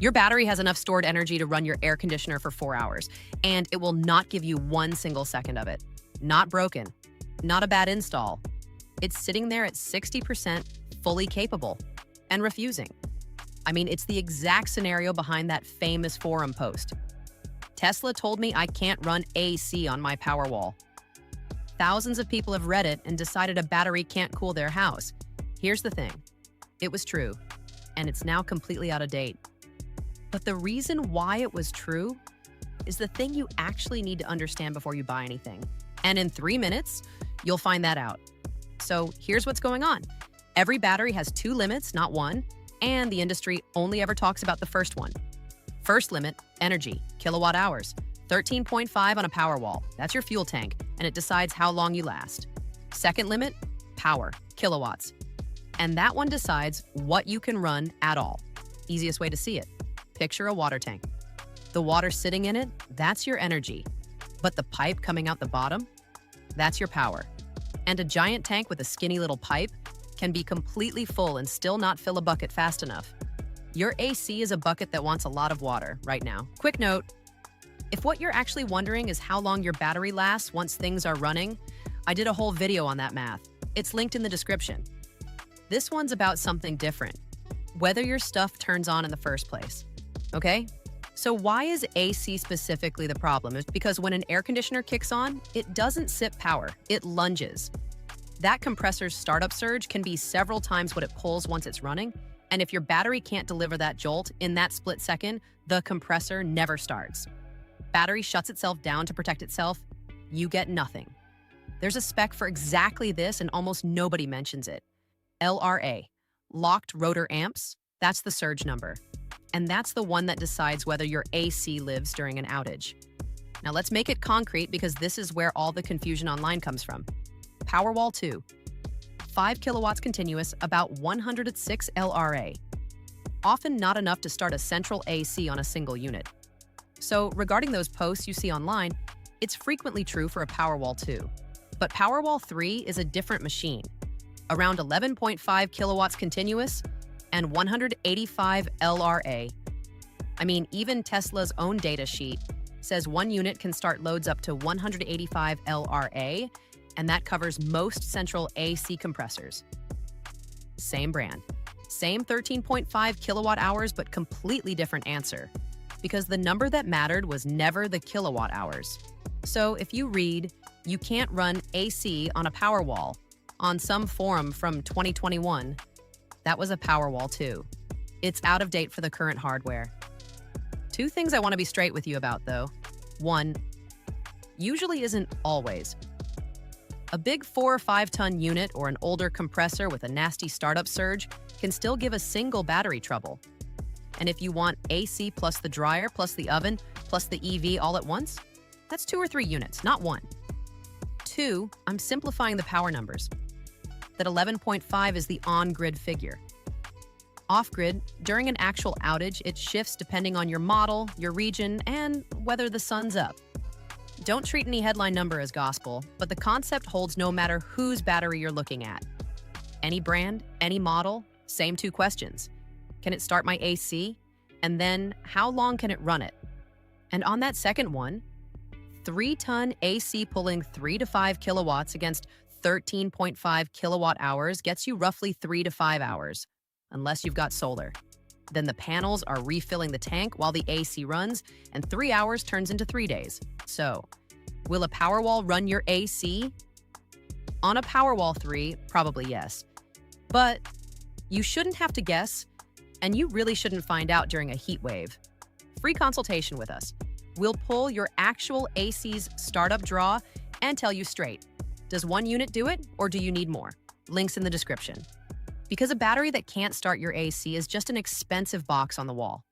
Your battery has enough stored energy to run your air conditioner for 4 hours, and it will not give you 1 single second of it. Not broken, not a bad install. It's sitting there at 60% fully capable and refusing. I mean, it's the exact scenario behind that famous forum post. Tesla told me I can't run AC on my Powerwall. Thousands of people have read it and decided a battery can't cool their house. Here's the thing. It was true, and it's now completely out of date. But the reason why it was true is the thing you actually need to understand before you buy anything. And in 3 minutes, you'll find that out. So here's what's going on. Every battery has 2 limits, not 1, and the industry only ever talks about the first one. First limit, energy, kilowatt hours. 13.5 on a Powerwall. That's your fuel tank, and it decides how long you last. Second limit, power, kilowatts. And that one decides what you can run at all. Easiest way to see it. Picture a water tank. The water sitting in it, that's your energy. But the pipe coming out the bottom, that's your power. And a giant tank with a skinny little pipe can be completely full and still not fill a bucket fast enough. Your AC is a bucket that wants a lot of water right now. Quick note, if what you're actually wondering is how long your battery lasts once things are running, I did a whole video on that math. It's linked in the description. This one's about something different, whether your stuff turns on in the first place. Okay? So why is AC specifically the problem? It's because when an air conditioner kicks on, it doesn't sip power, it lunges. That compressor's startup surge can be several times what it pulls once it's running, and if your battery can't deliver that jolt in that split second, the compressor never starts. Battery shuts itself down to protect itself, you get nothing. There's a spec for exactly this and almost nobody mentions it. LRA, locked rotor amps, that's the surge number. And that's the one that decides whether your AC lives during an outage. Now let's make it concrete because this is where all the confusion online comes from. Powerwall 2, 5 kilowatts continuous, about 106 LRA. Often not enough to start a central AC on a single unit. So regarding those posts you see online, it's frequently true for a Powerwall 2. But Powerwall 3 is a different machine. Around 11.5 kilowatts continuous and 185 LRA. I mean, even Tesla's own data sheet says one unit can start loads up to 185 LRA, and that covers most central AC compressors. Same brand, same 13.5 kilowatt hours, but completely different answer, because the number that mattered was never the kilowatt hours. So if you read, you can't run AC on a Powerwall on some forum from 2021, that was a Powerwall 2. It's out of date for the current hardware. 2 things I want to be straight with you about, though. 1, usually isn't always. A big 4 or 5 ton unit or an older compressor with a nasty startup surge can still give a single battery trouble. And if you want AC plus the dryer plus the oven plus the EV all at once, that's 2 or 3 units, not 1. 2, I'm simplifying the power numbers. That 11.5 is the on-grid figure. Off-grid, during an actual outage, it shifts depending on your model, your region, and whether the sun's up. Don't treat any headline number as gospel, but the concept holds no matter whose battery you're looking at. Any brand, any model, same 2 questions. Can it start my AC? And then, how long can it run it? And on that second one, 3-ton AC pulling 3 to 5 kilowatts against 13.5 kilowatt hours gets you roughly 3 to 5 hours, unless you've got solar. Then the panels are refilling the tank while the AC runs, and 3 hours turns into 3 days. So, will a Powerwall run your AC? On a Powerwall 3, probably yes. But you shouldn't have to guess, and you really shouldn't find out during a heat wave. Free consultation with us. We'll pull your actual AC's startup draw and tell you straight. Does 1 unit do it, or do you need more? Links in the description. Because a battery that can't start your AC is just an expensive box on the wall.